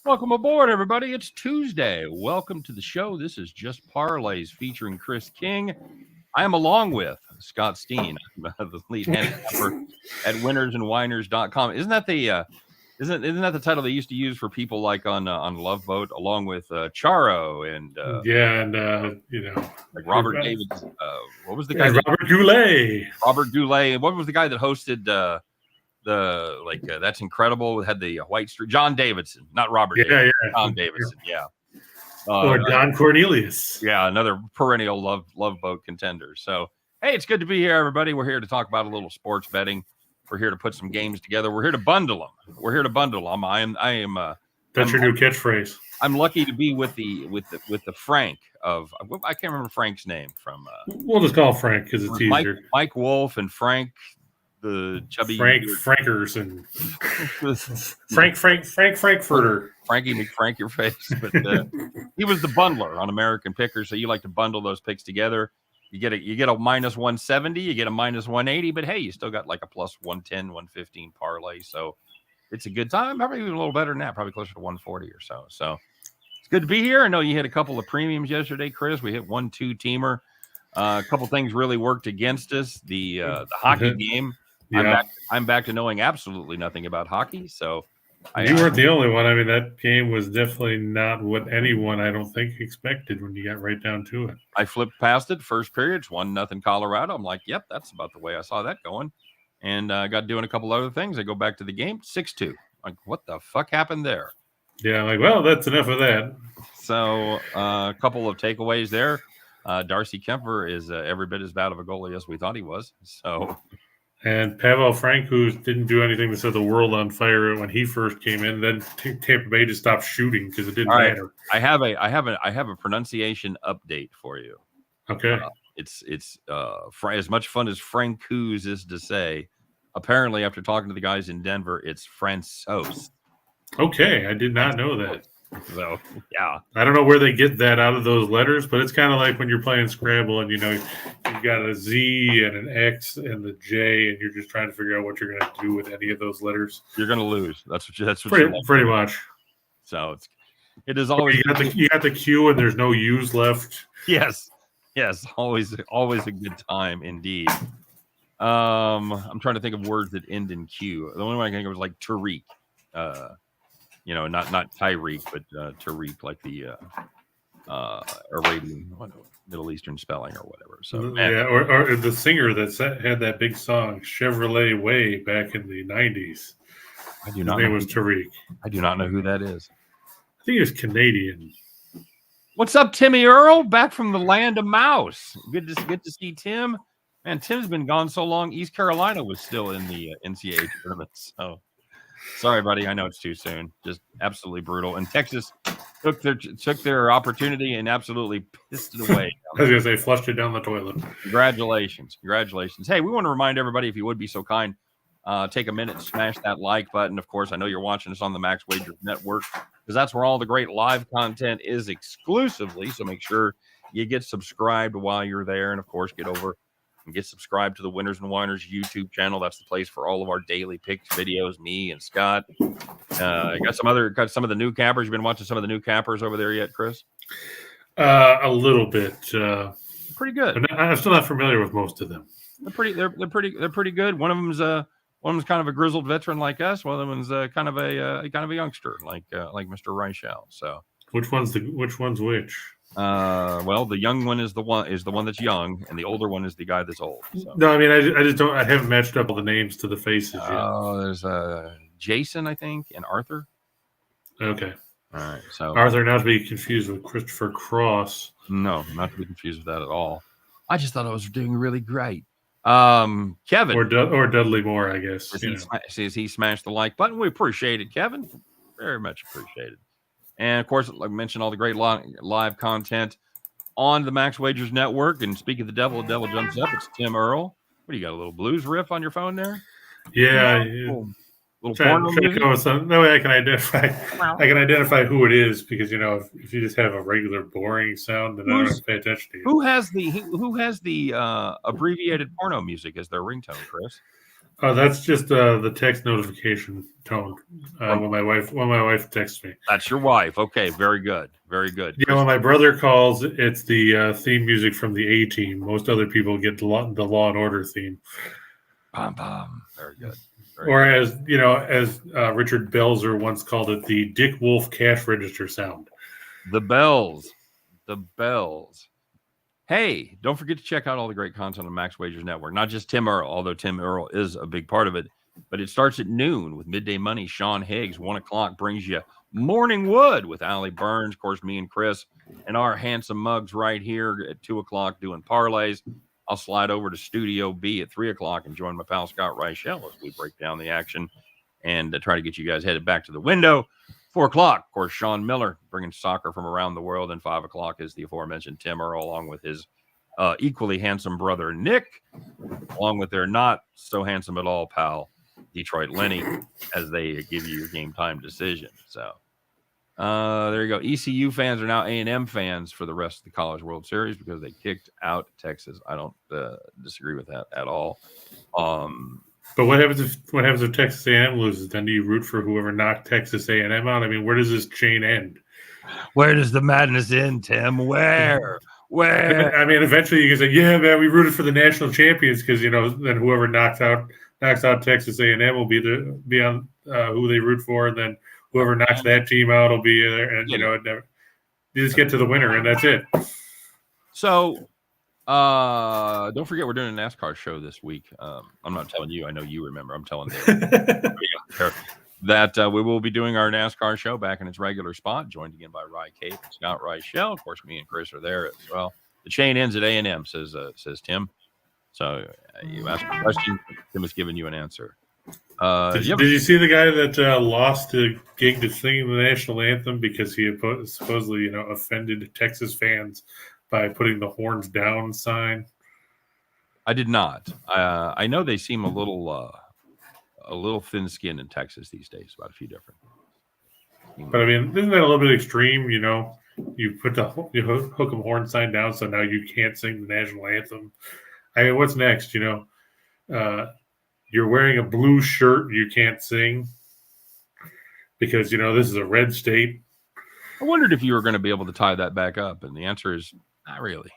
Welcome aboard, everybody. It's Tuesday. Welcome to the show. This is Just Parlays featuring Chris King. I am along with Scott Steehn, the lead handicapper at winnersandwhiners.com. Isn't that the title they used to use for people like on Love Boat, along with Charo and like Robert David. What was the guy? Robert Goulet. Robert Goulet. What was the guy that hosted That's Incredible? Had the white streak. John Davidson, not Robert. Davidson, John Davidson. Yeah. Or Don Cornelius. Yeah, another perennial love boat contender. So, hey, it's good to be here, everybody. We're here to talk about a little sports betting. We're here to put some games together. We're here to bundle them. I am. That's your new catchphrase. I'm lucky to be with the Frank of I can't remember Frank's name from. We'll just call him Frank because it's easier. Mike Wolf and Frank. The chubby Frankers and Frankfurter. Frankie McFrank your face, but he was the bundler on American Pickers, so you like to bundle those picks together. You get a minus 170, you get a minus 180, but hey, you still got like a plus 110, 115 parlay, so it's a good time. Probably even a little better than that, probably closer to 140 or so. So it's good to be here. I know you hit a couple of premiums yesterday, Chris. We hit 1-2-teamer. A couple things really worked against us. The hockey game. Yeah. I'm back to knowing absolutely nothing about hockey. So you weren't the only one. I mean, that game was definitely not what anyone, I don't think, expected when you got right down to it. I flipped past it. First period, 1-0 Colorado. I'm like, yep, that's about the way I saw that going. And I got doing a couple other things. I go back to the game, 6-2. Like, what the fuck happened there? Yeah, like, well, that's enough of that. So a couple of takeaways there. Darcy Kemper is every bit as bad of a goalie as we thought he was. So. And Pavel Francouz didn't do anything to set the world on fire when he first came in. Then Tampa Bay just stopped shooting because it didn't matter. I have a pronunciation update for you. Okay. It's as much fun as Francouz is to say. Apparently, after talking to the guys in Denver, it's Francouz. Okay, I did not know that. So, yeah. I don't know where they get that out of those letters, but it's kind of like when you're playing Scrabble and, you've got a Z and an X and the J, and you're just trying to figure out what you're going to do with any of those letters. You're going to lose. That's what pretty much. So it is always you got the Q and there's no U's left. Yes. Always a good time indeed. I'm trying to think of words that end in Q. The only one I can think of was like Tariq. Not Tyreek, but Tariq, like the Arabian, Middle Eastern spelling or whatever. So yeah, or the singer that had that big song Chevrolet Way back in the 90s. I do not. His name was Tariq. I do not know who that is. I think he was Canadian. What's up, Timmy Earl? Back from the land of mouse. Good to see Tim. Man, Tim's been gone so long. East Carolina was still in the NCAA tournament. So. Sorry, buddy. I know it's too soon. Just absolutely brutal. And Texas took their opportunity and absolutely pissed it away. I was going to say, flushed it down the toilet. Congratulations. Hey, we want to remind everybody, if you would be so kind, take a minute, smash that like button. Of course, I know you're watching us on the Max Wagers Network because that's where all the great live content is exclusively. So make sure you get subscribed while you're there. And, of course, get over and get subscribed to the Winners and Whiners YouTube channel. That's the place for all of our daily picks videos. Me and Scott. Got some of the new cappers. You've been watching some of the new cappers over there yet, Chris? A little bit. Pretty good. I'm still not familiar with most of them. They're pretty good. One of them's kind of a grizzled veteran like us. One of them's kind of a youngster like Mr. Reichel. So which one's which? Well, the young one is the one that's young, and the older one is the guy that's old. So. No, I mean, I haven't matched up all the names to the faces yet. Oh, there's Jason, I think, and Arthur. Okay. All right. So Arthur, not to be confused with Christopher Cross. No, not to be confused with that at all. I just thought I was doing really great. Kevin or Dudley Moore, I guess. As he smashed the like button, we appreciate it, Kevin. Very much appreciated. And, of course, like I mentioned, all the great live content on the Max Wagers Network. And speaking of the devil jumps up. It's Tim Earl. What do you got, a little blues riff on your phone there? Yeah. Little porno music? No way I can identify who it is because, if you just have a regular boring sound, then I don't have to pay attention to you. Who has the abbreviated porno music as their ringtone, Chris? Oh, that's just the text notification tone when my wife texts me. That's your wife. Okay, very good, very good. Yeah, when my brother calls, it's the theme music from the A-Team. Most other people get the Law and Order theme. Pom pom. Very good. Or as Richard Belzer once called it, the Dick Wolf cash register sound. The bells. Hey, don't forget to check out all the great content on Max Wagers Network. Not just Tim Earl, although Tim Earl is a big part of it, but it starts at noon with Midday Money. Sean Higgs, 1 o'clock, brings you Morning Wood with Allie Burns. Of course, me and Chris and our handsome mugs right here at 2 o'clock doing parlays. I'll slide over to Studio B at 3 o'clock and join my pal Scott Reichel as we break down the action and try to get you guys headed back to the window. 4 o'clock, of course, Sean Miller bringing soccer from around the world. And 5 o'clock is the aforementioned Tim Earl, along with his equally handsome brother, Nick, along with their not so handsome at all pal, Detroit Lenny, as they give you your game time decision. So there you go. ECU fans are now A&M fans for the rest of the College World Series because they kicked out Texas. I don't disagree with that at all. But what happens if Texas A&M loses? Then do you root for whoever knocked Texas A&M out? I mean, where does this chain end? Where does the madness end, Tim? Where? I mean, eventually you can say, "Yeah, man, we rooted for the national champions," because then whoever knocks out Texas A&M will be on who they root for, and then whoever knocks that team out will be there. And you just get to the winner, and that's it. So. Don't forget we're doing a NASCAR show this week. I'm not telling you. I know you remember. I'm telling them that we will be doing our NASCAR show back in its regular spot, joined again by Rye Cape and Scott Reichel. Of course, me and Chris are there as well. The chain ends at A&M, says Tim. So you asked a question. Tim has given you an answer. Did you see the guy that lost the gig to sing the national anthem because he had supposedly offended Texas fans by putting the horns down sign? I did not. I know they seem a little thin-skinned in Texas these days about a few different things. But I mean, isn't that a little bit extreme? You put hook 'em horn sign down, so now you can't sing the national anthem. I mean, what's next? You're wearing a blue shirt, you can't sing because this is a red state. I wondered if you were going to be able to tie that back up, and the answer is not really.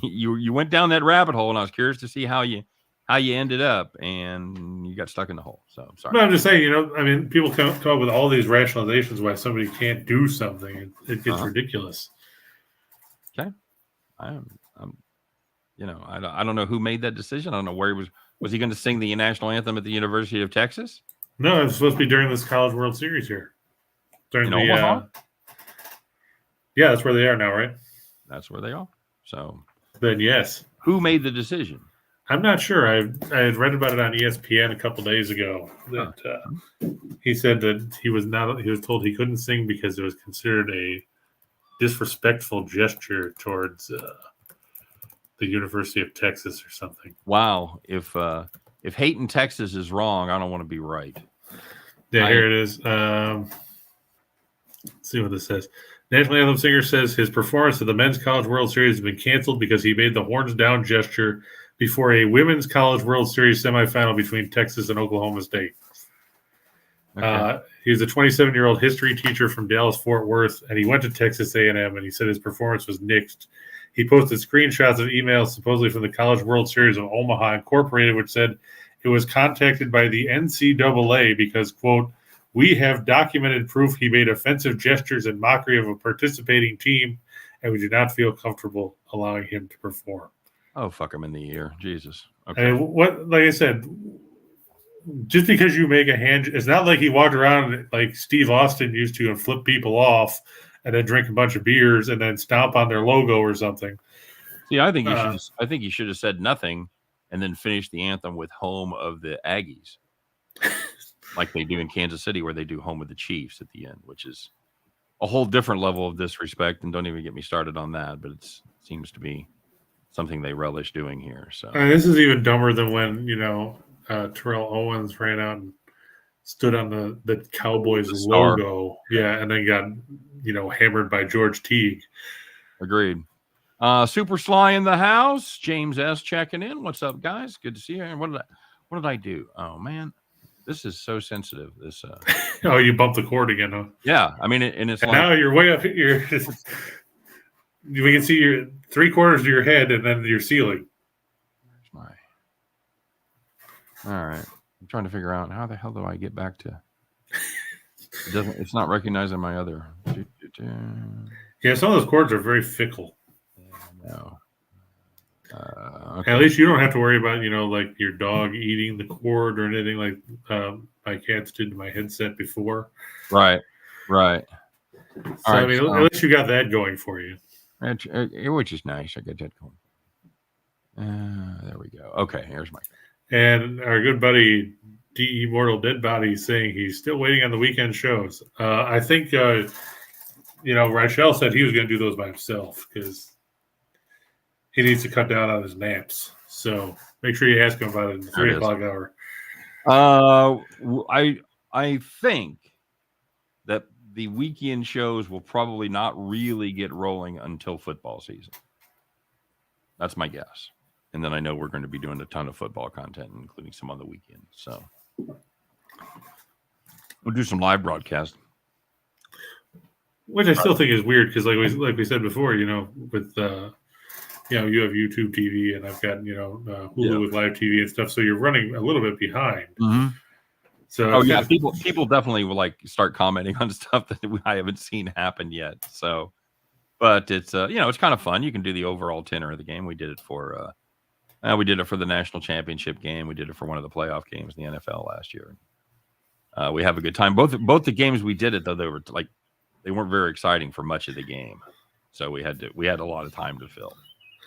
You went down that rabbit hole, and I was curious to see how you ended up, and you got stuck in the hole. So I'm sorry. No, I'm just saying, I mean, people come up with all these rationalizations why somebody can't do something. It gets ridiculous. Okay, I don't know who made that decision. I don't know where he was. Was he going to sing the national anthem at the University of Texas? No, it was supposed to be during this College World Series here. During in Omaha? Yeah, that's where they are now, right? That's where they are. So then, yes. Who made the decision? I'm not sure. I had read about it on ESPN a couple days ago. That he said that he was told he couldn't sing because it was considered a disrespectful gesture towards the University of Texas or something. Wow. If hating Texas is wrong, I don't want to be right. Yeah, here it is. Let's see what this says. National Anthem singer says his performance at the Men's College World Series has been canceled because he made the horns down gesture before a Women's College World Series semifinal between Texas and Oklahoma State. Okay. He's a 27-year-old history teacher from Dallas-Fort Worth, and he went to Texas A&M, and he said his performance was nixed. He posted screenshots of emails supposedly from the College World Series of Omaha Incorporated, which said it was contacted by the NCAA because, quote, "We have documented proof he made offensive gestures in mockery of a participating team, and we do not feel comfortable allowing him to perform." Oh, fuck him in the ear. Jesus. Okay. And like I said, just because you make a hand, it's not like he walked around like Steve Austin used to and flip people off and then drink a bunch of beers and then stomp on their logo or something. See, I think he should have said nothing and then finished the anthem with "Home of the Aggies," like they do in Kansas City, where they do "Home of the Chiefs" at the end, which is a whole different level of disrespect. And don't even get me started on that, but it seems to be something they relish doing here. So this is even dumber than when Terrell Owens ran out and stood on the Cowboys logo, and then got hammered by George Teague. Agreed. Super Sly in the house. James S checking in. What's up, guys? Good to see you. And What did I do? Oh man, this is so sensitive. This. Oh, you bumped the cord again, huh? Yeah, I mean, and it's and like now you're way up. You're just. We can see your 3/4 of your head and then your ceiling. Where's my? All right, I'm trying to figure out how the hell do I get back to. It's not recognizing my other. Yeah, some of those cords are very fickle. No. Okay. At least you don't have to worry about, like your dog eating the cord or anything like my cats did to my headset before. Right. So, right, at least you got that going for you. Which is nice. I get that going. There we go. Okay, here's my. And our good buddy D.E. Mortal Dead Body is saying he's still waiting on the weekend shows. I think, Rachel said he was going to do those by himself because he needs to cut down on his naps. So make sure you ask him about it in the 3 o'clock hour. I think that the weekend shows will probably not really get rolling until football season. That's my guess. And then I know we're going to be doing a ton of football content, including some on the weekend. So we'll do some live broadcast. Which I still think is weird because, like we said before, with you have YouTube TV and I've got Hulu with live TV and stuff, so you're running a little bit behind. Mm-hmm. So people definitely will start commenting on stuff that I haven't seen happen yet. So, but it's it's kind of fun. You can do the overall tenor of the game. We did it for the national championship game. We did it for one of the playoff games in the NFL last year. We have a good time. Both the games we did it though they weren't very exciting for much of the game, so we had a lot of time to fill.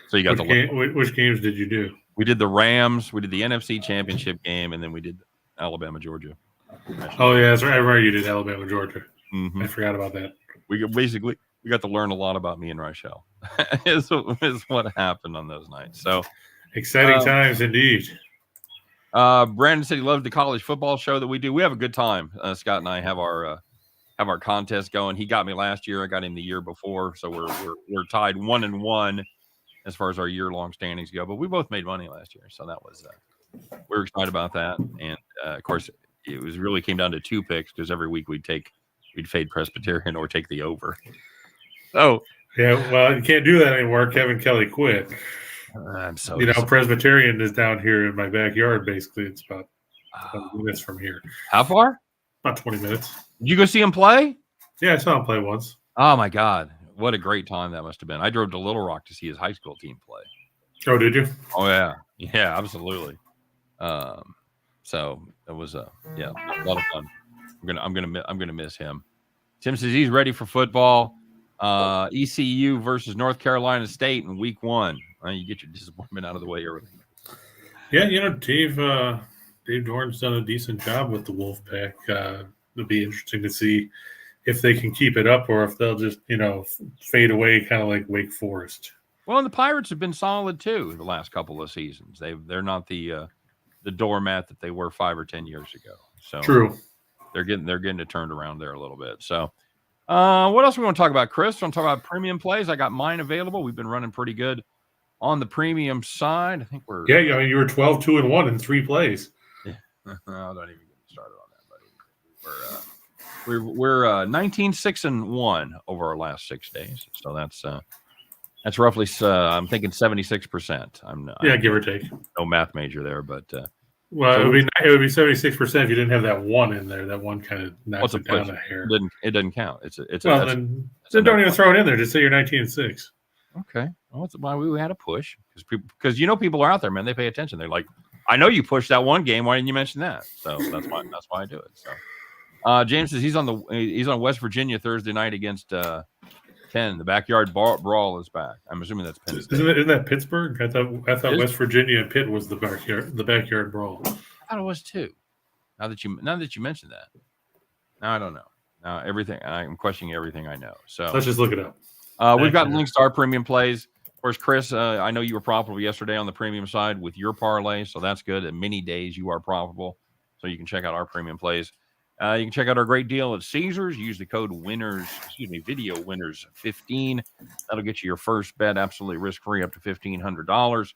So you got which games did you do? We did the Rams, we did the NFC Championship game, and then we did Alabama Georgia. Oh yeah, that's right. I remember you did Alabama Georgia. Mm-hmm. I forgot about that. We got to learn a lot about me and Rachel. is what happened on those nights. So exciting times indeed. Brandon said he loved the college football show that we do. We have a good time. Scott and I have our contest going. He got me last year. I got him the year before. So we're tied 1-1 as far as our year-long standings go. But we both made money last year, so that was we were excited about that. And of course, it really came down to 2 picks because every week we'd fade Presbyterian or take the over. So yeah, well, you can't do that anymore. Kevin Kelly quit. I'm so Presbyterian is down here in my backyard. Basically, it's about 20 minutes from here. How far? About 20 minutes. Did you go see him play? Yeah, I saw him play once. Oh my God, what a great time that must have been! I drove to Little Rock to see his high school team play. Oh, did you? Oh yeah, absolutely. So it was a lot of fun. I'm gonna miss him. Tim says he's ready for football. ECU versus North Carolina State in week 1. You get your disappointment out of the way early. Yeah, Dave Dorn's done a decent job with the Wolfpack. It'll be interesting to see if they can keep it up or if they'll just, fade away, kind of like Wake Forest. Well, and the Pirates have been solid too the last couple of seasons. They're not the doormat that they were 5 or 10 years ago. So true. They're getting it turned around there a little bit. So what else we want to talk about, Chris? Want to talk about premium plays? I got mine available. We've been running pretty good on the premium side. I think we're you were 12-2-1 in 3 plays. Yeah. Don't even get started on that, buddy. We're 19-6-1 over our last 6 days. So that's roughly I'm thinking 76%. Give or take. No math major there, but well, it would be 76% if you didn't have that one in there. That one kind of knocks it down a hair. It doesn't count. Then don't even throw it in there. Just say you're 19-6. Okay. Well, that's why we had a push because people are out there, man. They pay attention. They're like, I know you pushed that one game. Why didn't you mention that? So that's why I do it. So James says he's on West Virginia Thursday night against 10. The backyard brawl is back. I'm assuming that's Penn State. Isn't that Pittsburgh? I thought West Virginia and Pitt was the backyard brawl. I thought it was too. Now that you mentioned that, now I don't know. Now I'm questioning everything I know. So let's just look it up. We've got links to our premium plays. Of course, Chris, I know you were profitable yesterday on the premium side with your parlay, so that's good. At many days you are profitable, so you can check out our premium plays. You can check out our great deal at Caesars. Use the code video winners 15. That'll get you your first bet absolutely risk-free up to $1,500.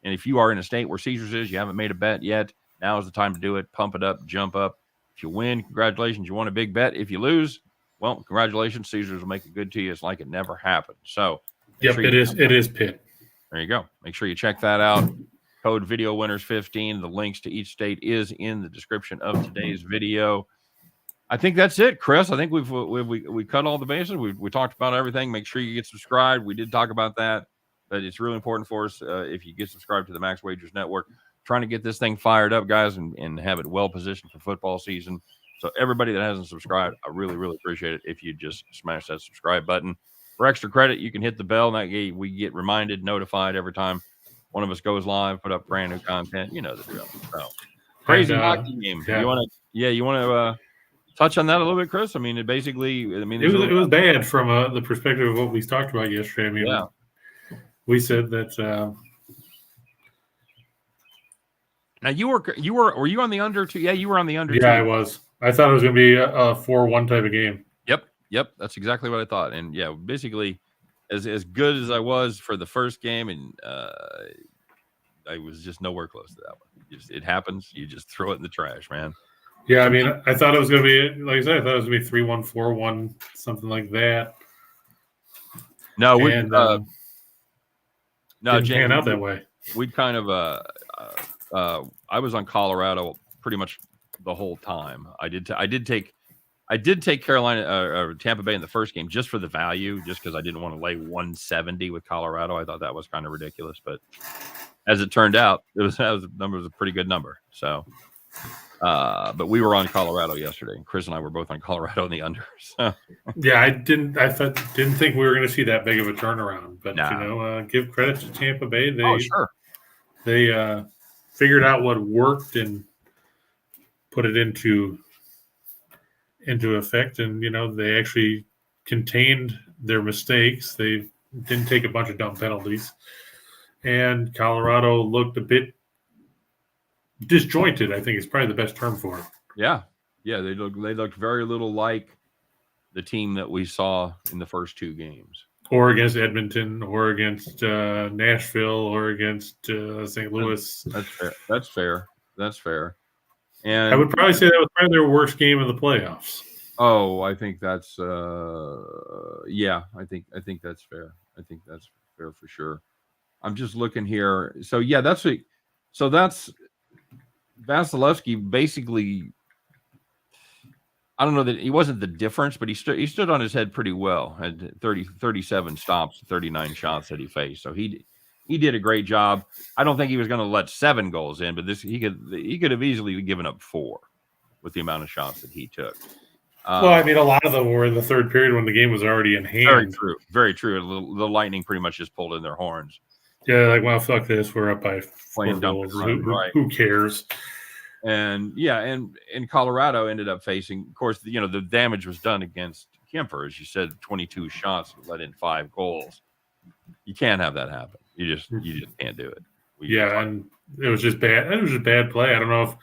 And if you are in a state where Caesars is, you haven't made a bet yet, Now is the time to do it. Pump it up, jump up. If you win, congratulations. You won a big bet. If you lose, well, congratulations. Caesars will make it good to you. It's like it never happened. So, yep, it is Pitt. There you go. Make sure you check that out. Code Video Winners 15. The links to each state is in the description of today's video. I think that's it, Chris. I think we cut all the bases. We talked about everything. Make sure you get subscribed. We did talk about that, but it's really important for us if you get subscribed to the Max Wagers Network. Trying to get this thing fired up, guys, and have it well positioned for football season. So everybody that hasn't subscribed, I really, really appreciate it if you just smash that subscribe button. For extra credit, you can hit the bell. That way we get reminded, notified every time one of us goes live, put up brand new content. You know the drill. So crazy hockey game. Yeah. You want to touch on that a little bit, Chris? I mean, it was bad from the perspective of what we talked about yesterday. I mean, we said that. Now were you on the under too? Yeah, you were on the under. Yeah, I was. I thought it was going to be a 4-1 type of game. Yep, that's exactly what I thought. And yeah, basically, as good as I was for the first game, and I was just nowhere close to that one. It happens. You just throw it in the trash, man. Yeah, I mean, I thought it was going to be, like I said, I thought it was going to be 3-1, 4-1, something like that. No, didn't pan out that way. We'd kind of I was on Colorado pretty much the whole time. I did take Carolina Tampa Bay in the first game just for the value, just because I didn't want to lay 170 with Colorado. I thought that was kind of ridiculous, but as it turned out, that was a pretty good number. So, but we were on Colorado yesterday. Chris and I were both on Colorado in the under. So. Yeah, I didn't think we were going to see that big of a turnaround, but give credit to Tampa Bay. They figured out what worked and put it into effect, and they actually contained their mistakes. They didn't take a bunch of dumb penalties, and Colorado looked a bit disjointed. I think is probably the best term for it. Yeah, they looked very little like the team that we saw in the first two games, or against Edmonton, or against Nashville, or against St. Louis. That's fair. And I would probably say that was probably their worst game of the playoffs. Oh, I think that's I think that's fair. I think that's fair for sure. I'm just looking here. So yeah, that's Vasilevsky basically. I don't know that he wasn't the difference, but he stood on his head pretty well. Had 37 stops, 39 shots that he faced. So he did a great job. I don't think he was going to let 7 goals in, but he could have easily given up 4 with the amount of shots that he took. Well, I mean, a lot of them were in the third period when the game was already in hand. Very true. The Lightning pretty much just pulled in their horns. Yeah, like, well, fuck this. We're up by 4 goals. Who cares? And Colorado ended up facing, of course, the damage was done against Kemper, as you said, 22 shots, let in 5 goals. You can't have that happen. You just can't do it. And it was just bad. It was just bad play. I don't know if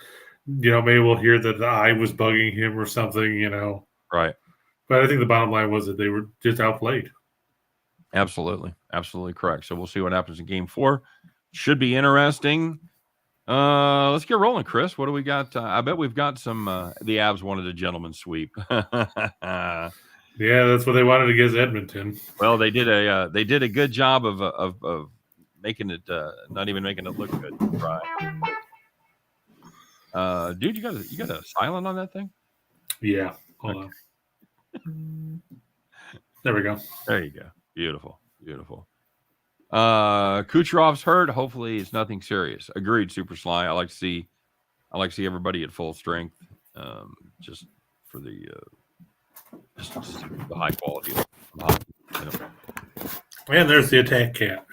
maybe we'll hear that the eye was bugging him or something. Right. But I think the bottom line was that they were just outplayed. Absolutely correct. So we'll see what happens in Game 4. Should be interesting. Let's get rolling, Chris. What do we got? I bet we've got some. The Avs wanted a gentleman's sweep. Yeah, that's what they wanted against Edmonton. Well, they did a good job of making it not even making it look good. Right. Dude, you got a silent on that thing? Yeah. Hold on. There we go. There you go. Beautiful. Kucherov's hurt. Hopefully it's nothing serious. Agreed, Super Sly. I like to see everybody at full strength. Just for the high quality of hockey. And there's the attack cat.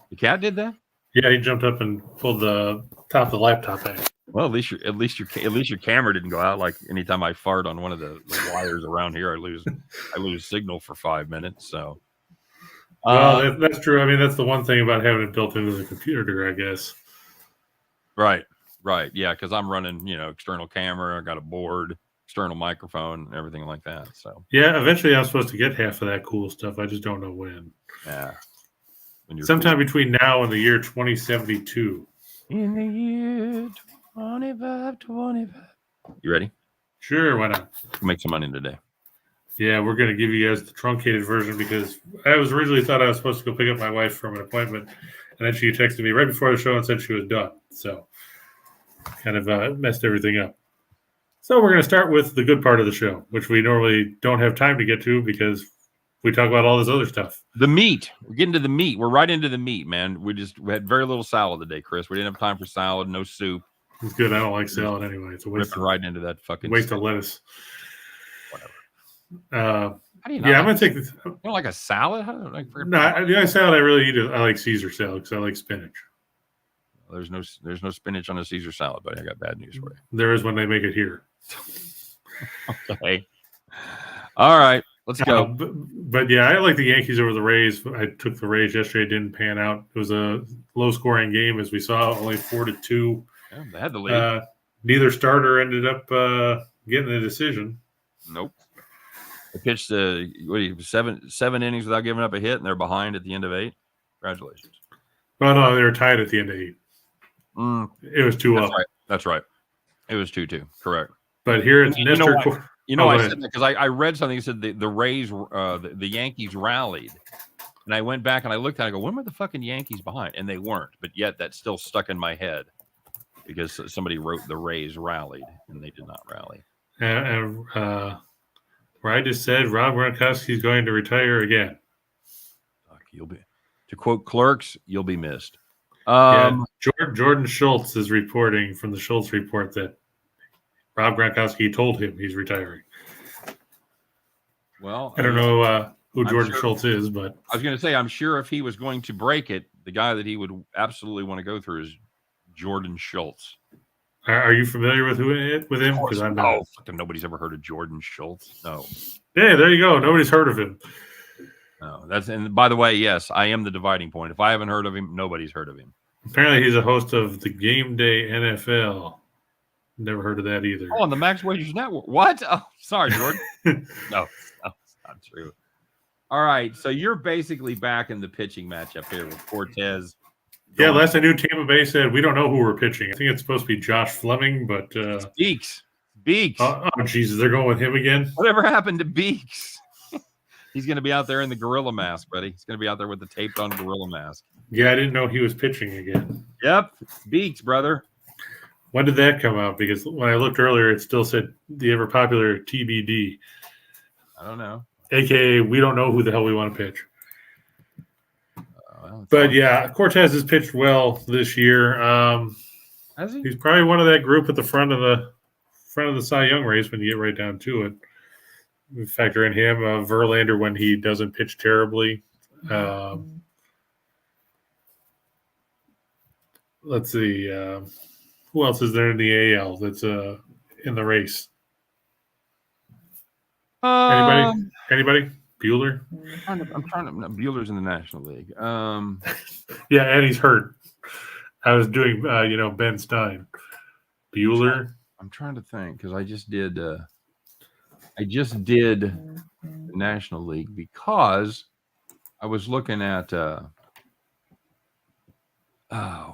The cat did that? Yeah, he jumped up and pulled the top of the laptop out. Well, at least your camera didn't go out. Like anytime I fart on one of the wires around here, I lose signal for 5 minutes. So, well, that's true. I mean, that's the one thing about having it built into the computer, I guess. Right. Yeah, because I'm running, external camera. I got a board, external microphone, and everything like that. So yeah, eventually I'm supposed to get half of that cool stuff. I just don't know when. Yeah. Sometime between now and the year 2072. In the year 25, 25. You ready? Sure, why not? Make some money today. Yeah, we're going to give you guys the truncated version because I was originally thought I was supposed to go pick up my wife from an appointment, and then she texted me right before the show and said she was done. So kind of messed everything up. So we're going to start with the good part of the show, which we normally don't have time to get to because we talk about all this other stuff. The meat. We're getting to the meat. We're right into the meat, man. We had very little salad today, Chris. We didn't have time for salad, no soup. It's good. I don't like salad anyway. It's a waste. Ripping right into that fucking waste of lettuce. Whatever. How do you not yeah, like I'm going to take this. You don't like a salad? How do you the only salad I really eat is I like Caesar salad because I like spinach. There's no spinach on a Caesar salad, buddy. I got bad news for you. There is when they make it here. Okay. All right. Let's go. But yeah, I like the Yankees over the Rays. I took the Rays yesterday. It didn't pan out. It was a low-scoring game, as we saw, only 4-2. Yeah, they had the lead. Neither starter ended up getting the decision. Nope. They pitched seven innings without giving up a hit, and they're behind at the end of 8. Congratulations. Well, no, they were tied at the end of 8. It was 2-up. Right. That's right. It was 2-2. Correct. But here it's Nestor. I said that because I read something that said the Rays, the Yankees rallied. And I went back and I looked at it and I go, when were the fucking Yankees behind? And they weren't. But yet that's still stuck in my head because somebody wrote the Rays rallied and they did not rally. Where I just said Rob Gronkowski is going to retire again. Fuck, to quote Clerks, you'll be missed. Jordan Schultz is reporting from the Schultz report that Rob Gronkowski told him he's retiring. Well, I don't know who Jordan Schultz is, but I was going to say, I'm sure if he was going to break it, the guy that he would absolutely want to go through is Jordan Schultz. Are you familiar with him? Because I'm not. Oh, nobody's ever heard of Jordan Schultz. No. Yeah, there you go. Nobody's heard of him. No, and by the way, yes, I am the dividing point. If I haven't heard of him, nobody's heard of him. Apparently, he's a host of the Game Day NFL. Never heard of that either. Oh, on the Max Wagers Network. What? Oh, sorry, Jordan. No, it's not true. All right, so you're basically back in the pitching matchup here with Cortez. Yeah, last I knew, Tampa Bay said we don't know who we're pitching. I think it's supposed to be Josh Fleming, but Beeks. Oh, Jesus, they're going with him again. Whatever happened to Beeks? He's going to be out there in the gorilla mask, buddy. He's going to be out there with the taped-on gorilla mask. Yeah, I didn't know he was pitching again. Yep, Beeks, brother. When did that come out? Because when I looked earlier, it still said the ever-popular TBD. I don't know. AKA, we don't know who the hell we want to pitch. But yeah, Cortez has pitched well this year. Has he? He's probably one of that group at the front of the Cy Young race when you get right down to it. We factor in him, Verlander when he doesn't pitch terribly. Let's see, who else is there in the AL that's in the race? Anybody? Bueller? I'm trying to. No, Bueller's in the National League. Yeah, and he's hurt. I was doing, Ben Stein. Bueller. I'm trying to think because I just did the National League because I was looking at. Oh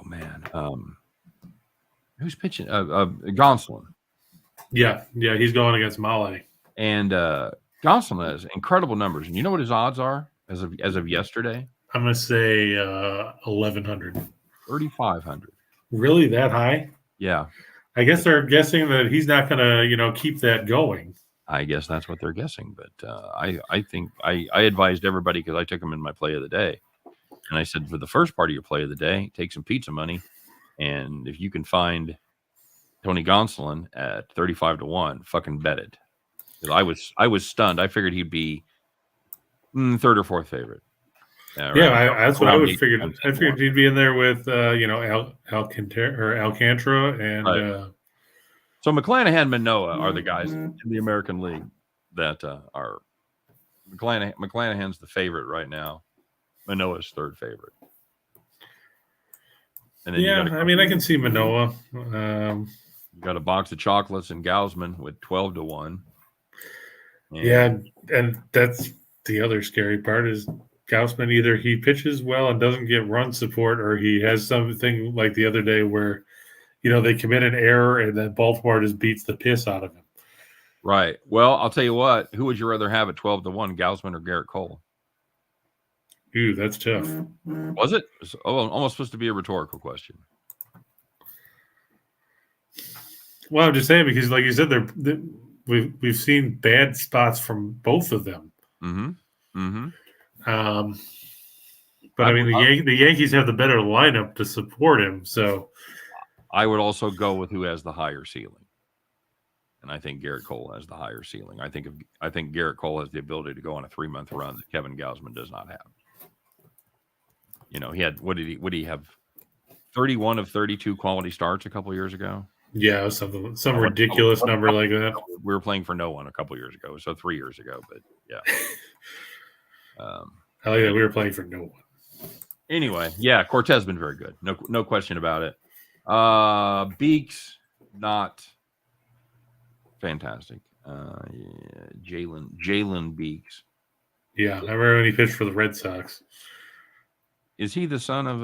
man, who's pitching? Gonsolin. Yeah, he's going against Male. And Gonsolin has incredible numbers. And you know what his odds are as of yesterday? I'm going to say 1,100. 3,500. Really, that high? Yeah. I guess they're guessing that he's not going to, keep that going. I guess that's what they're guessing. But I think I advised everybody because I took him in my play of the day. And I said, for the first part of your play of the day, take some pizza money. And if you can find Tony Gonsolin at 35-1, fucking bet it. I was stunned. I figured he'd be third or fourth favorite. That's what I would figured. I figured he'd be in there with Alcantara and. Right. So McClanahan, Manoah are the guys in the American League that are. McClanahan's the favorite right now. Manoah's third favorite. And then I can see Manoah. You got a box of chocolates and Gausman with 12-1. And that's the other scary part is Gausman, either he pitches well and doesn't get run support, or he has something like the other day where they commit an error and then Baltimore just beats the piss out of him. Right. Well, I'll tell you what. Who would you rather have at 12-1, Gausman or Garrett Cole? Ooh, that's tough. Was it? It's almost supposed to be a rhetorical question. Well, I'm just saying because, like you said, we've seen bad spots from both of them. But I mean, the Yankees have the better lineup to support him. So I would also go with who has the higher ceiling, and I think Garrett Cole has the higher ceiling. I think Garrett Cole has the ability to go on a 3-month run that Kevin Gausman does not have. He had what did he have? 31 of 32 quality starts a couple of years ago. Yeah, some ridiculous number like that. We were playing for no one a couple of years ago, so 3 years ago. But yeah, I like that we were playing for no one. Anyway, yeah, Cortez been very good, no question about it. Beeks not fantastic. Jalen Beeks. Yeah, I remember when he pitched for the Red Sox. Is he the son of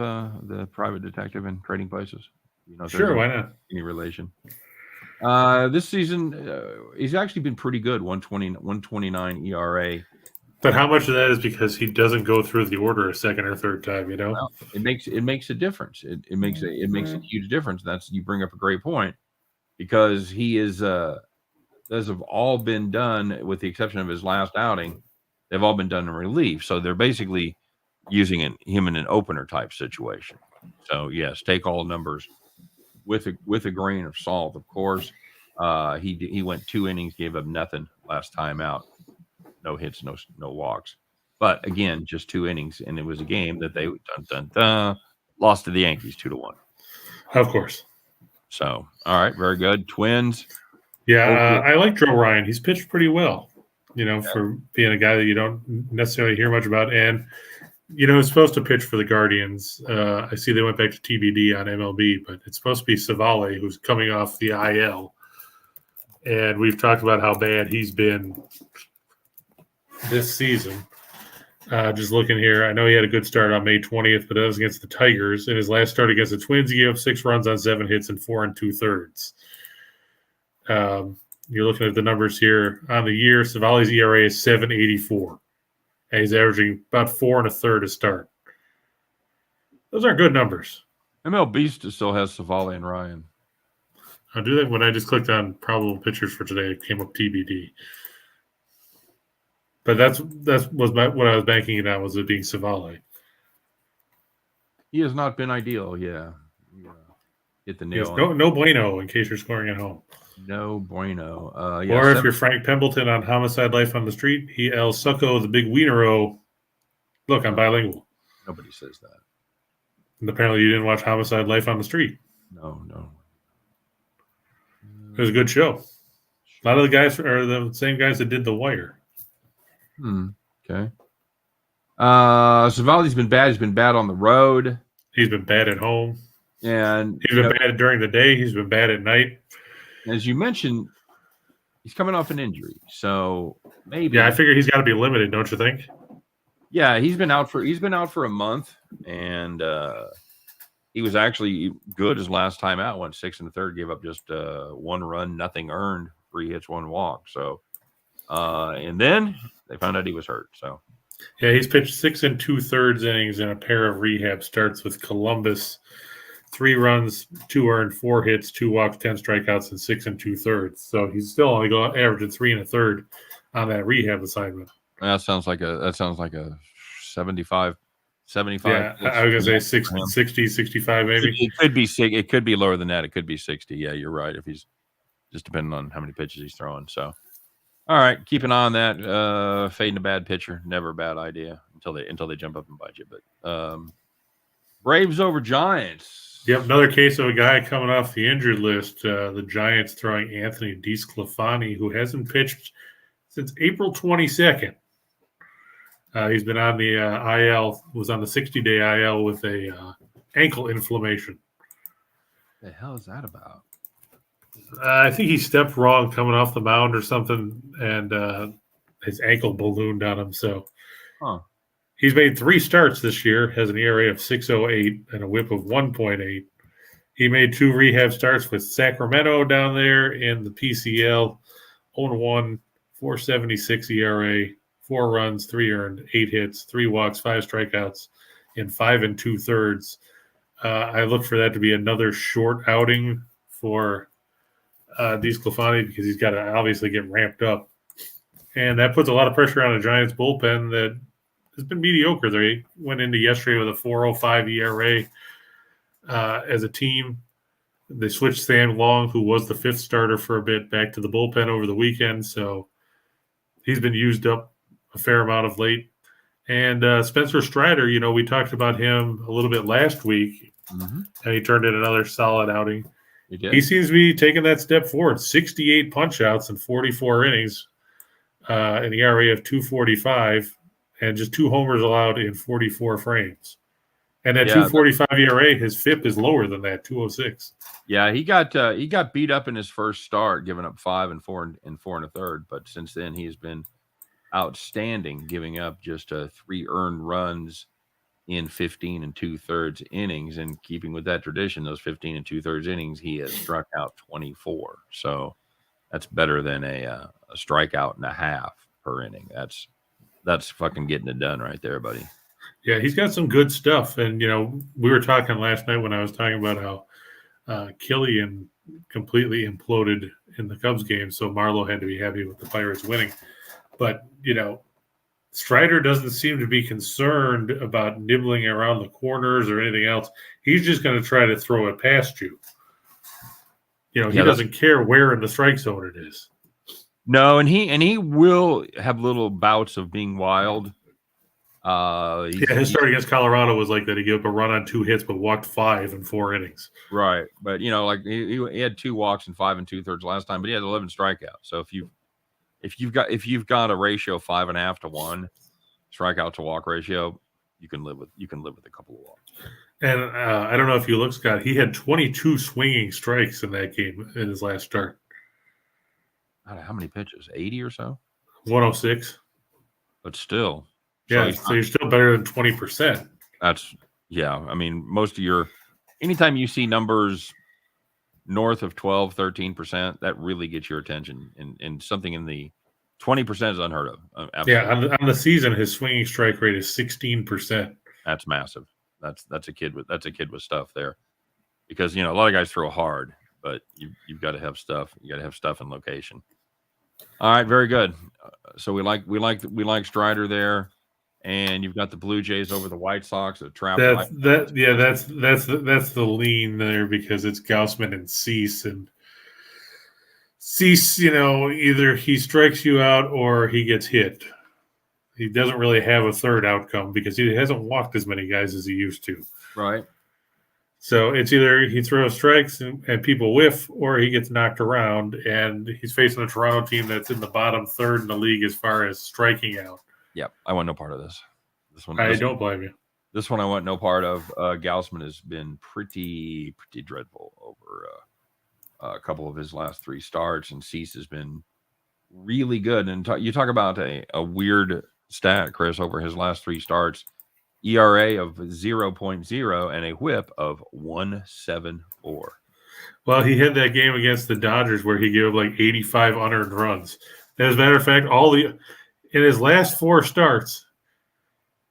the private detective in Trading Places? Sure, why not? Any relation? This season, he's actually been pretty good. 1.29 ERA. But how much of that is because he doesn't go through the order a second or third time? Well, it makes a difference. It makes a huge difference. You bring up a great point because he is. Those have all been done, with the exception of his last outing. They've all been done in relief, so they're basically using him in an opener type situation. So yes, take all numbers with a grain of salt, of course. He went 2 innings, gave up nothing last time out, no hits, no walks. But again, just 2 innings, and it was a game that they lost to the Yankees 2-1. Of course. So all right, very good. Twins. Yeah, I like Joe Ryan. He's pitched pretty well, for being a guy that you don't necessarily hear much about. And he's supposed to pitch for the Guardians. I see they went back to TBD on MLB, but it's supposed to be Savale, who's coming off the IL. And we've talked about how bad he's been this season. Just looking here, I know he had a good start on May 20th, but that was against the Tigers. In his last start against the Twins, he gave up 6 runs on 7 hits and 4 2/3. You're looking at the numbers here. On the year, Savale's ERA is 7.84. And he's averaging about 4 1/3 a start. Those aren't good numbers. MLB still has Savale and Ryan. I'll do that when I just clicked on probable pitchers for today. It came up TBD. But what I was banking it on was it being Savale. He has not been ideal. Yeah. Hit the nail. No bueno in case you're scoring at home. No bueno. Or if you're Frank Pembleton on Homicide Life on the Street, he El Succo, the big wienero. Look, I'm bilingual. Nobody says that. And apparently you didn't watch Homicide Life on the Street. No. It was a good show. A lot of the guys are the same guys that did The Wire. Okay. Savale's been bad. He's been bad on the road. He's been bad at home. And he's been bad during the day. He's been bad at night. As you mentioned, he's coming off an injury. So maybe. Yeah, I figure he's got to be limited, don't you think? Yeah, he's been out for a month, and he was actually good his last time out. Went 6 1/3, gave up just 1 run, nothing earned, 3 hits, 1 walk. So, and then they found out he was hurt. So, yeah, he's pitched 6 2/3 innings in a pair of rehab starts with Columbus. 3 runs, 2 earned, 4 hits, 2 walks, 10 strikeouts, and 6 2/3. So he's still only averaging 3 1/3 on that rehab assignment. That sounds like a 75. Yeah, I was gonna say 60, 65 maybe. It could be lower than that. It could be 60. Yeah, you're right. If he's just depending on how many pitches he's throwing. So, all right, keep an eye on that. Fading a bad pitcher, never a bad idea until they jump up and bite you. But Braves over Giants. Yep, another case of a guy coming off the injured list. The Giants throwing Anthony DeSclafani, who hasn't pitched since April 22nd. He's been on the IL, was on the 60-day IL with a ankle inflammation. The hell is that about? I think he stepped wrong coming off the mound or something, and his ankle ballooned on him. So he's made 3 starts this year, has an ERA of 6.08 and a WHIP of 1.8. He made 2 rehab starts with Sacramento down there in the PCL. 0-1, 4.76 ERA, 4 runs, 3 earned, 8 hits, 3 walks, 5 strikeouts, in 5 2/3. I look for that to be another short outing for DeSclafani because he's got to obviously get ramped up. And that puts a lot of pressure on the Giants bullpen that has been mediocre. They went into yesterday with a 4.05 ERA as a team. They switched Sam Long, who was the 5th starter for a bit, back to the bullpen over the weekend. So he's been used up a fair amount of late. And Spencer Strider, we talked about him a little bit last week, and he turned in another solid outing. He seems to be taking that step forward. 68 punch-outs in 44 innings, an ERA of 2.45, and just 2 homers allowed in 44 frames. And at 2.45 ERA, his FIP is lower than that, 2.06. Yeah, he got beat up in his first start, giving up 5 and 4 and 4 1/3. But since then, he's been outstanding, giving up just 3 earned runs in 15 2/3 innings, and keeping with that tradition, those 15 2/3 innings, he has struck out 24. So that's better than a strikeout and a half per inning. That's fucking getting it done right there, buddy. Yeah, he's got some good stuff. And, we were talking last night when I was talking about how Killian completely imploded in the Cubs game, so Marlowe had to be happy with the Pirates winning. But, Strider doesn't seem to be concerned about nibbling around the corners or anything else. He's just going to try to throw it past you. He doesn't care where in the strike zone it is. No, and he will have little bouts of being wild. His start against Colorado was like that. He gave up a run on 2 hits, but walked 5 in 4 innings. Right, but he had 2 walks and 5 2/3 last time, but he had 11 strikeouts. So if you've got a ratio of 5.5 to 1 strikeout to walk ratio, you can live with a couple of walks. And I don't know if you look, Scott, he had 22 swinging strikes in that game in his last start. How many pitches? 80 or so? 106. But still. Yeah, so you're still better than 20%. I mean, most of anytime you see numbers north of 12, 13%, that really gets your attention. And something in the 20% is unheard of. Absolutely. Yeah, on the season, his swinging strike rate is 16%. That's massive. That's a kid with stuff there. Because, a lot of guys throw hard, but you've got to have stuff. You got to have stuff in location. All right, very good. So we like Strider there. And you've got the Blue Jays over the White Sox. That's the lean there because it's Gaussman and Cease. And Cease, either he strikes you out or he gets hit. He doesn't really have a third outcome because he hasn't walked as many guys as he used to. Right. So it's either he throws strikes and people whiff, or he gets knocked around. And he's facing a Toronto team that's in the bottom third in the league as far as striking out. Yep, I want no part of this. I don't blame you. This one I want no part of. Gaussman has been pretty dreadful over a couple of his last 3 starts, and Cease has been really good. And you talk about a weird stat, Chris, over his last 3 starts. ERA of 0.0 and a whip of 1.74. Well, he had that game against the Dodgers where he gave up like 85 unearned runs. As a matter of fact, in his last 4 starts,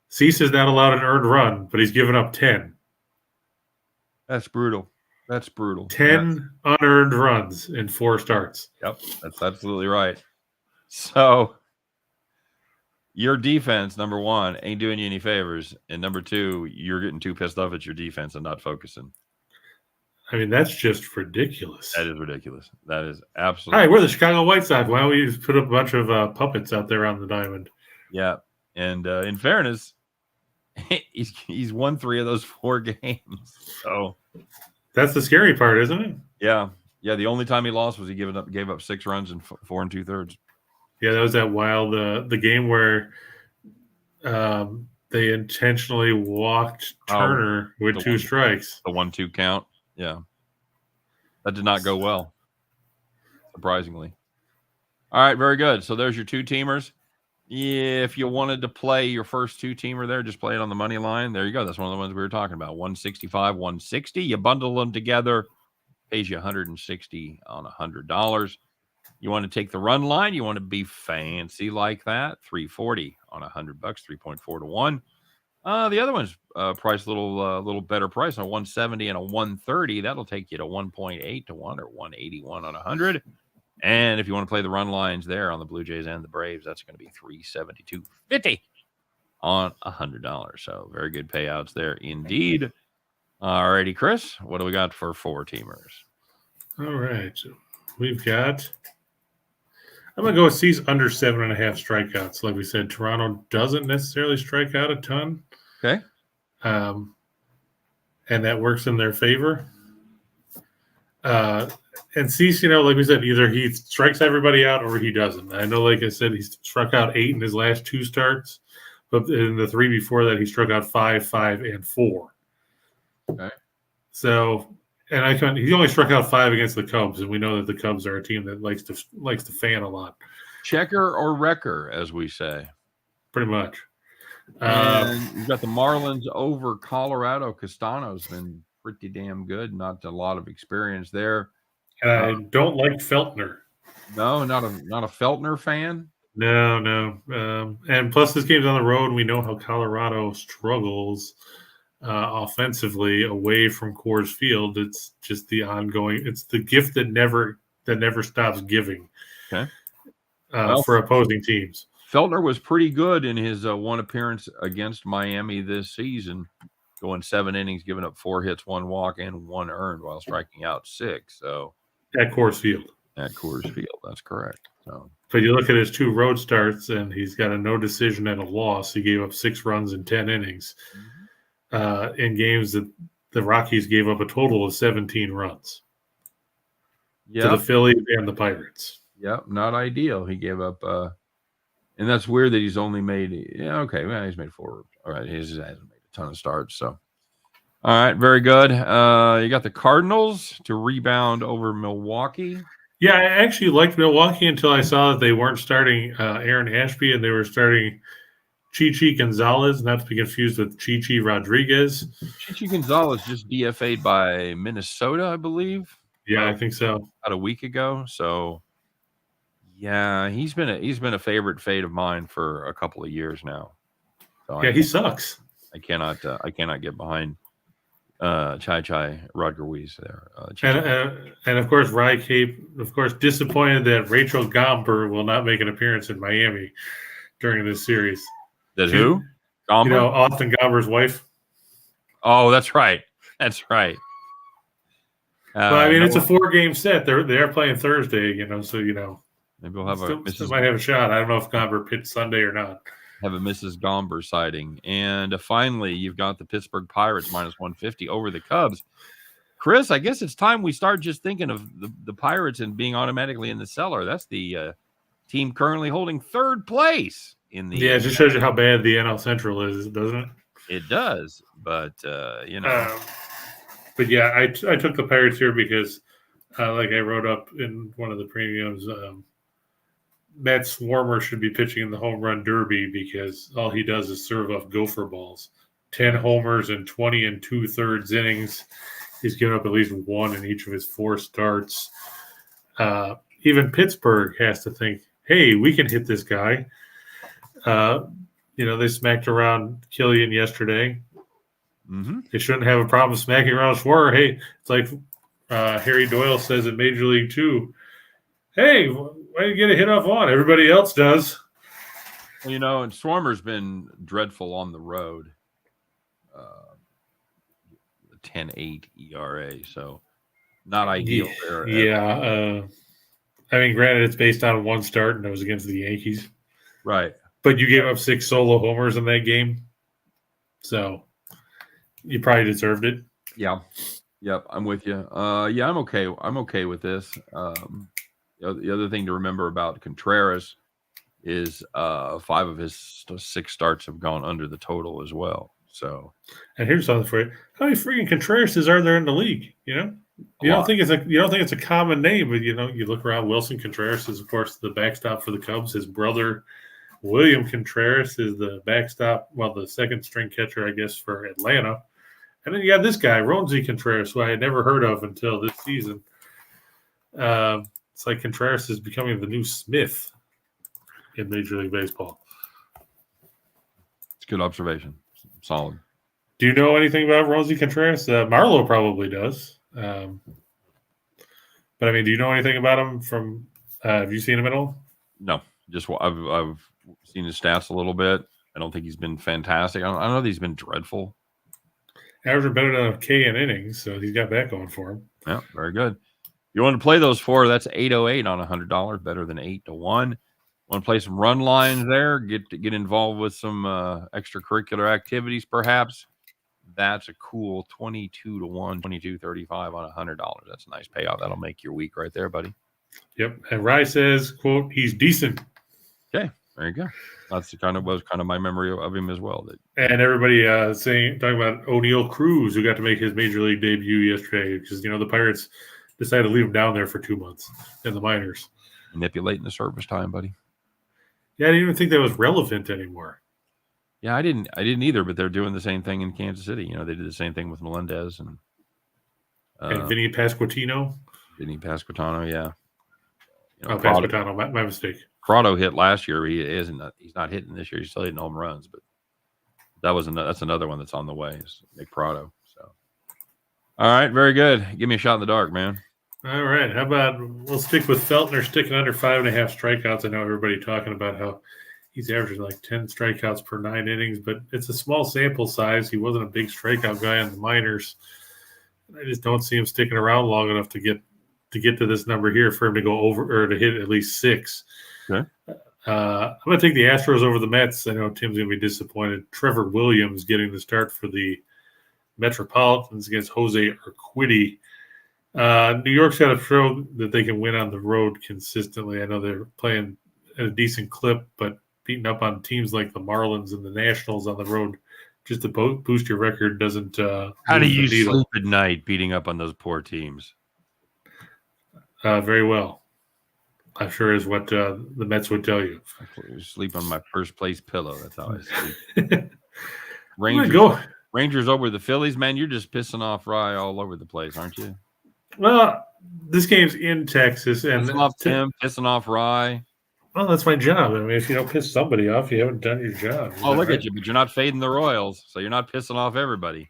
Cease has not allowed an earned run, but he's given up 10. That's brutal. 10 unearned runs in 4 starts. Yep, that's absolutely right. So your defense, number 1, ain't doing you any favors. And number 2, you're getting too pissed off at your defense and not focusing. I mean, that's just ridiculous. That is ridiculous. That is absolutely. All right, we're the Chicago White Sox. Why don't we just put up a bunch of puppets out there on the diamond? Yeah, and in fairness, he's won 3 of those 4 games. So that's the scary part, isn't it? Yeah. The only time he lost was he gave up 6 runs in 4 2/3. Yeah, that was that wild the game where they intentionally walked Turner with 2 strikes. The 1-2 count. Yeah. That did not go well, surprisingly. All right, very good. So there's your 2 teamers. Yeah, if you wanted to play your first two-teamer there, just play it on the money line. There you go. That's one of the ones we were talking about. 165, 160. You bundle them together, pays you 160 on $100. You want to take the run line, you want to be fancy like that, 340 on $100, 3.4 to 1. The other one's priced a little better price on 170 and a 130. That'll take you to 1.8 to 1 or 181 on 100. And if you want to play the run lines there on the Blue Jays and the Braves, that's going to be 372.50 on $100. So very good payouts there indeed. All righty, Chris, what do we got for four-teamers? All right. We've got, I'm going to go with C's under 7.5 strikeouts. Like we said, Toronto doesn't necessarily strike out a ton. Okay. And that works in their favor. And Cease, like we said, either he strikes everybody out or he doesn't. I know, like I said, he struck out 8 in his last 2 starts, but in the 3 before that, he struck out 5, 5, and 4. Okay. So, and he only struck out 5 against the Cubs, and we know that the Cubs are a team that likes to fan a lot. Checker or wrecker, as we say. Pretty much. And you've got the Marlins over Colorado. Castano's been pretty damn good. Not a lot of experience there. And I don't like Feltner. No, not a Feltner fan. No. And plus, this game's on the road, and we know how Colorado struggles offensively away from Coors Field. It's just the ongoing. It's the gift that never stops giving. Okay. For opposing teams. Feltner was pretty good in his one appearance against Miami this season, going 7 innings, giving up 4 hits, 1 walk, and 1 earned while striking out 6. So at Coors Field. At Coors Field, that's correct. So, but you look at his 2 road starts, and he's got a no decision and a loss. He gave up 6 runs in 10 innings in games that the Rockies gave up a total of 17 runs to the Phillies and the Pirates. Yep, not ideal. He gave up, and that's weird that he's only made. Yeah, okay, well, he's made 4. All right, he hasn't made a ton of starts. So, all right, very good. You got the Cardinals to rebound over Milwaukee. Yeah, I actually liked Milwaukee until I saw that they weren't starting Aaron Ashby and they were starting Chichi Gonzalez, not to be confused with Chichi Rodriguez. Chichi Gonzalez just DFA'd by Minnesota, I believe. Yeah, I think so. About a week ago. So, yeah, he's been a favorite fade of mine for a couple of years now. So yeah, he sucks. I cannot get behind Chai Rodriguez there. And of course, Rye Cape, disappointed that Rachel Gomber will not make an appearance in Miami during this series. Who? Gomber? Austin Gomber's wife. Oh, that's right. That's right. Well, I mean, it's a 4-game set. They're playing Thursday, so maybe we'll have still might have a shot. I don't know if Gomber pitched Sunday or not. Have a Mrs. Gomber sighting. And finally, you've got the Pittsburgh Pirates minus 150 over the Cubs. Chris, I guess it's time we start just thinking of the Pirates and being automatically in the cellar. That's the team currently holding 3rd place in the. Yeah, it just shows you how bad the NL Central is, doesn't it? It does, but But yeah, I took the Pirates here because, like I wrote up in one of the premiums, Matt Swarmer should be pitching in the home run derby because all he does is serve up gopher balls. 10 homers in 20 2/3 innings. He's given up at least 1 in each of his 4 starts. Even Pittsburgh has to think, hey, we can hit this guy. They smacked around Killian yesterday. Mm-hmm. They shouldn't have a problem smacking around Schwarber. Hey, it's like Harry Doyle says in Major League 2. Hey, why do you get a hit off on? Everybody else does. Well, and Swarmer's been dreadful on the road. 10.8 ERA, so not ideal there. Yeah. I mean, granted, it's based on 1 start, and it was against the Yankees. Right. But you gave up 6 solo homers in that game. So you probably deserved it. Yeah. Yep, I'm with you. Yeah, I'm okay. I'm okay with this. The other thing to remember about Contreras is 5 of his 6 starts have gone under the total as well. So, and here's something for you: how many freaking Contrerases are there in the league? You don't think it's a common name, but you look around. Wilson Contreras is, of course, the backstop for the Cubs. His brother William Contreras is the backstop, the second string catcher, I guess, for Atlanta. And then you got this guy, Roansy Contreras, who I had never heard of until this season. It's like Contreras is becoming the new Smith in Major League Baseball. It's a good observation. Solid. Do you know anything about Roansy Contreras? Marlo probably does. But, I mean, do you know anything about him from have you seen him at all? No. Just I've seen his stats a little bit. I don't think he's been fantastic. I don't know that he's been dreadful. Averaging better than a K in innings, so he's got that going for him. Yeah, very good. You want to play those four? That's 808 on $100, better than 8-1. Want to play some run lines there? Get involved with some extracurricular activities, perhaps. That's a cool 22-1, 22.35 on $100. That's a nice payout. That'll make your week right there, buddy. Yep. And Rye says, "quote He's decent." Okay, there you go. That's kind of my memory of him as well. And everybody talking about O'Neal Cruz, who got to make his major league debut yesterday, because the Pirates decided to leave him down there for 2 months in the minors, manipulating the service time, buddy. Yeah, I didn't even think that was relevant anymore. Yeah, I didn't either. But they're doing the same thing in Kansas City. They did the same thing with Melendez and Vinny Pasquantino. Vinny Pasquantino, yeah. Pasquantino, my mistake. Prado hit last year. He's not hitting this year. He's still hitting home runs, but that's another one that's on the way. Is Nick Prado. So, all right, very good. Give me a shot in the dark, man. All right, how about we'll stick with Feltner sticking under 5.5 strikeouts. I know everybody talking about how he's averaging like 10 strikeouts per 9 innings, but it's a small sample size. He wasn't a big strikeout guy in the minors. I just don't see him sticking around long enough to get to this number here for him to go over or to hit at least 6. Okay. I'm going to take the Astros over the Mets. I know Tim's going to be disappointed. Trevor Williams getting the start for the Metropolitans against Jose Urquidy. New York's got to show that they can win on the road consistently. I know they're playing at a decent clip, but beating up on teams like the Marlins and the Nationals on the road just to boost your record doesn't. How do you sleep at night beating up on those poor teams? Very well. I'm sure is what the Mets would tell you. I sleep on my first place pillow. That's how I sleep. Rangers over the Phillies, man. You're just pissing off Rye all over the place, aren't you? Well, this game's in Texas, and pissing off Tim, pissing off Rye. Well, that's my job. I mean, if you don't piss somebody off, you haven't done your job. Oh, look at you, but you're not fading the Royals, so you're not pissing off everybody.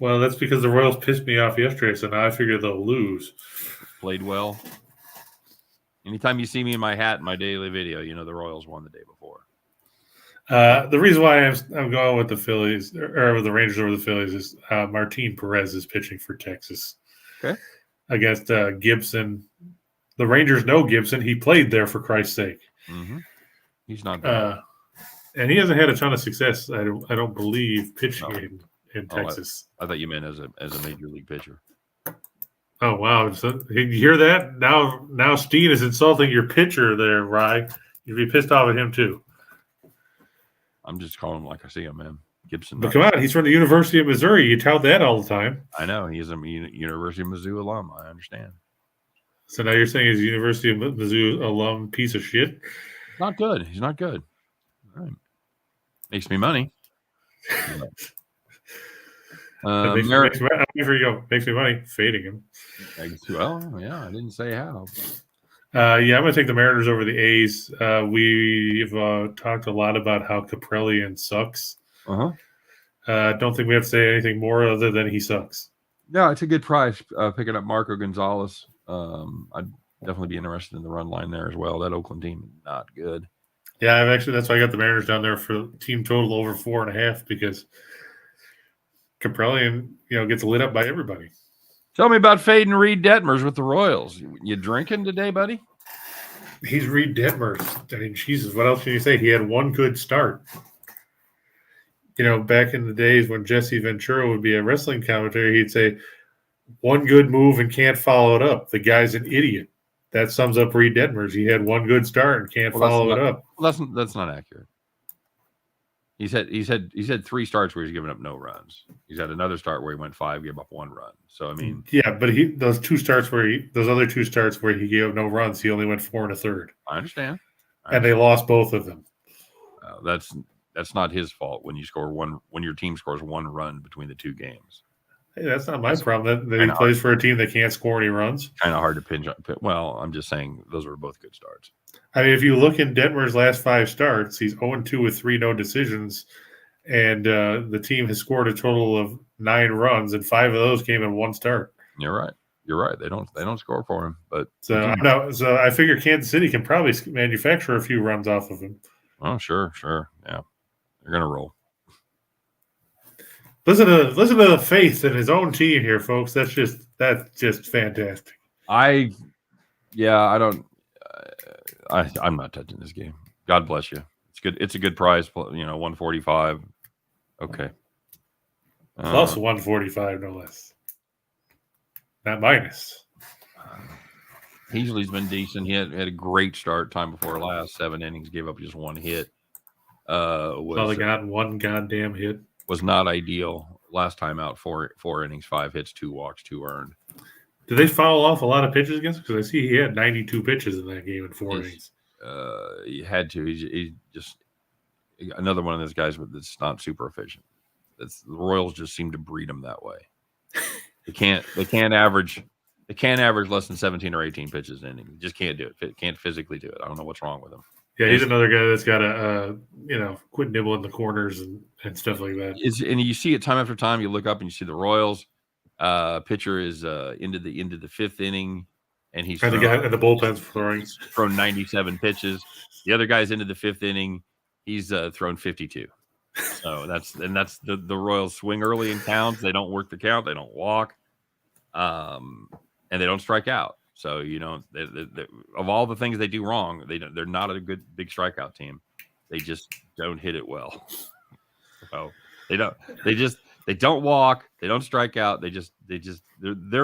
Well, that's because the Royals pissed me off yesterday, so now I figure they'll lose. Played well. Anytime you see me in my hat in my daily video, the Royals won the day before. The reason why I'm going with the Phillies or with the Rangers over the Phillies is Martin Perez is pitching for Texas. Okay. Against Gibson. The Rangers know Gibson. He played there, for Christ's sake. Mm-hmm. He's not bad. And he hasn't had a ton of success, I don't believe, pitching in Texas. I thought you meant as a major league pitcher. Oh, wow. So, you hear that? Now Steehn is insulting your pitcher there, Rye. You'd be pissed off at him, too. I'm just calling him like I see him, man. Gibson. But come on, he's from the University of Missouri. You tout that all the time. I know. He's a University of Mizzou alum. I understand. So now you're saying he's a University of Mizzou alum piece of shit? Not good. He's not good. All right. Makes me money. Makes me money. Fading him. Well, yeah, I didn't say how. I'm going to take the Mariners over the A's. We've talked a lot about how Kaprelian sucks. Don't think we have to say anything more other than he sucks. No, it's a good price picking up Marco Gonzalez. I'd definitely be interested in the run line there as well. That Oakland team is not good. Yeah, that's why I got the Mariners down there for team total over 4.5 because Kaprelian, gets lit up by everybody. Tell me about fading Reed Detmers with the Royals. You drinking today, buddy? He's Reed Detmers. I mean, Jesus, what else can you say? He had one good start. Back in the days when Jesse Ventura would be a wrestling commentator, he'd say, one good move and can't follow it up. The guy's an idiot. That sums up Reed Detmers. He had one good start and can't follow it up. Well, that's not accurate. He's had 3 starts where he's given up no runs. He's had another start where he went 5, gave up 1 run. So I mean, yeah, but those other 2 starts where he gave up no runs, he only went 4 1/3. I understand. And they lost both of them. That's not his fault when your team scores 1 run between the 2 games. Hey, that's not my problem. That he plays for a team that can't score any runs. Kind of hard to pinch. Well, I'm just saying those were both good starts. I mean, if you look in Detmer's last 5 starts, he's 0-2 with 3 no decisions, and the team has scored a total of 9 runs, and 5 of those came in 1 start. You're right. They don't score for him, but so I figure Kansas City can probably manufacture a few runs off of him. Oh, sure, yeah, they're gonna roll. Listen to the faith in his own team here, folks. That's just fantastic. I'm not touching this game. God bless you. It's good. It's a good prize. 145. Okay. Plus 145, no less. Not minus. Heasley's been decent. He had a great start time before last. 7 innings, gave up just 1 hit. Only got 1 goddamn hit. Was not ideal. Last time out, 4 innings, 5 hits, 2 walks, 2 earned. Did they foul off a lot of pitches against him? Because I see he had 92 pitches in that game in 4 innings. He had to. He's just another one of those guys that's not super efficient. The Royals just seem to breed him that way. They can't average less than 17 or 18 pitches an inning. They just can't do it. Can't physically do it. I don't know what's wrong with him. Yeah, he's another guy that's got to quit nibbling the corners and stuff like that. And you see it time after time. You look up and you see the Royals. Pitcher is into the 5th inning, and he's the guy in the bullpen's thrown 97 pitches. The other guy's into the 5th inning. He's thrown 52. So that's the Royals swing early in counts. They don't work the count. They don't walk, and they don't strike out. So of all the things they do wrong, they're not a good big strikeout team. They just don't hit it well. So they don't walk. They don't strike out. Their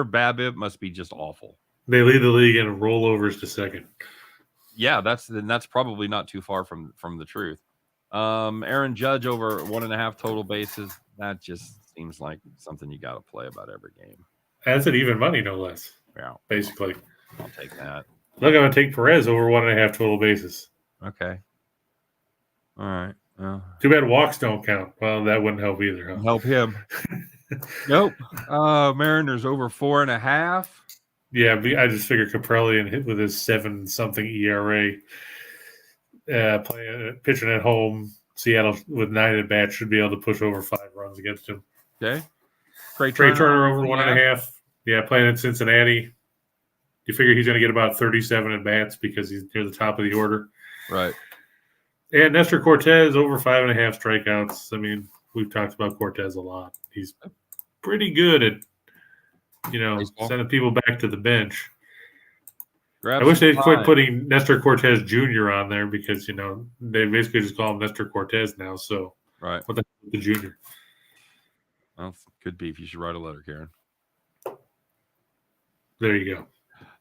BABIP must be just awful. They lead the league in rollovers to second. Yeah, that's probably not too far from the truth. Aaron Judge over 1.5 total bases. That just seems like something you got to play about every game. That's an even money, no less. Yeah, basically. I'll take that. Look, I'm going to take Perez over 1.5 total bases. Okay. All right. Well, too bad walks don't count. Well, that wouldn't help either. Huh? Help him. Nope. Mariners over 4.5. Yeah, I just figured Caprelli and hit with his 7-something ERA, pitching at home. Seattle with 9 at bats should be able to push over 5 runs against him. Okay. Trey Turner over 1.5. Yeah, playing in Cincinnati. You figure he's going to get about 37 at bats because he's near the top of the order. Right. And Nestor Cortez over 5.5 strikeouts. I mean, we've talked about Cortez a lot. He's pretty good at, sending people back to the bench. I wish they'd quit putting Nestor Cortez Jr. on there because, they basically just call him Nestor Cortez now. So, right. What the hell is the junior? Well, could be if you should write a letter, Karen. There you go.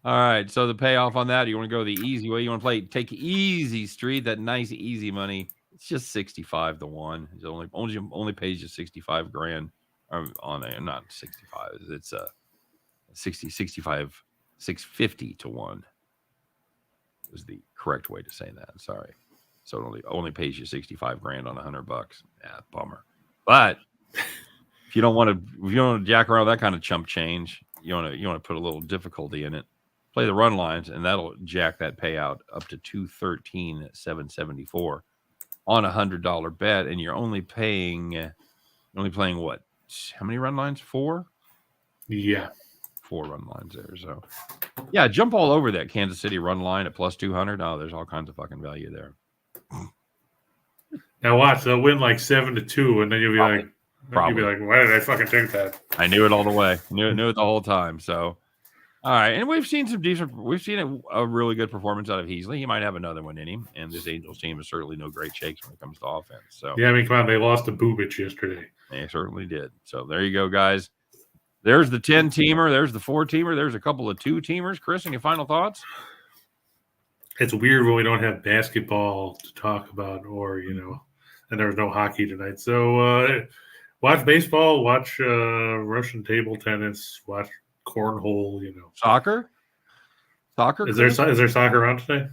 All right. So the payoff on that, you want to go the easy way. You want to take Easy Street, that nice easy money. It's just 65 to 1. It only pays you 65 grand on a not 65. It's 65 650 to 1 is the correct way to say that. Sorry. So it only pays you 65 grand on $100. Yeah, bummer. But if you don't want to jack around with that kind of chump change, you want to put a little difficulty in it. Play the run lines, and that'll jack that payout up to 213 at 774 on a $100 bet, and you're only playing what? How many run lines? 4? Yeah, 4 run lines there. So yeah, jump all over that Kansas City run line at plus 200. Oh, there's all kinds of fucking value there. Now watch, they'll win like 7-2, and then you'll be like, why did I fucking think that? I knew it all the way. Knew it the whole time. So. All right, and we've seen a really good performance out of Heasley. He might have another one in him, and this Angels team is certainly no great shakes when it comes to offense. So yeah, I mean, come on, they lost to Bubic yesterday. They certainly did. So there you go, guys. There's the 10-teamer. There's the 4-teamer. There's a couple of 2-teamers. Chris, any final thoughts? It's weird when we don't have basketball to talk about, or and there was no hockey tonight. So watch baseball, watch Russian table tennis, watch cornhole, Soccer. Is there soccer on today?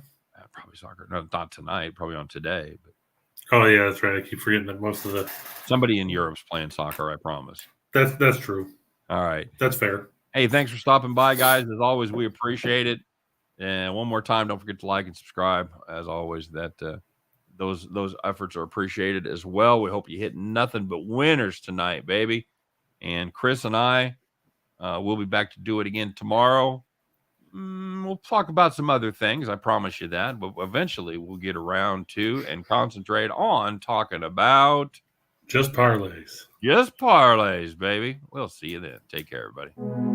Probably soccer. No, not tonight. Probably on today. But Oh yeah, that's right. I keep forgetting that most of the Somebody in Europe's playing soccer, I promise. that's true. All right. That's fair. Hey, thanks for stopping by, guys. As always, we appreciate it. And one more time, don't forget to like and subscribe. As always, that those efforts are appreciated as well. We hope you hit nothing but winners tonight, baby. And Chris and I will be back to do it again tomorrow. We'll talk about some other things. I promise you that. But eventually, we'll get around to and concentrate on talking about Just parlays. Just Parlays, baby. We'll see you then. Take care, everybody.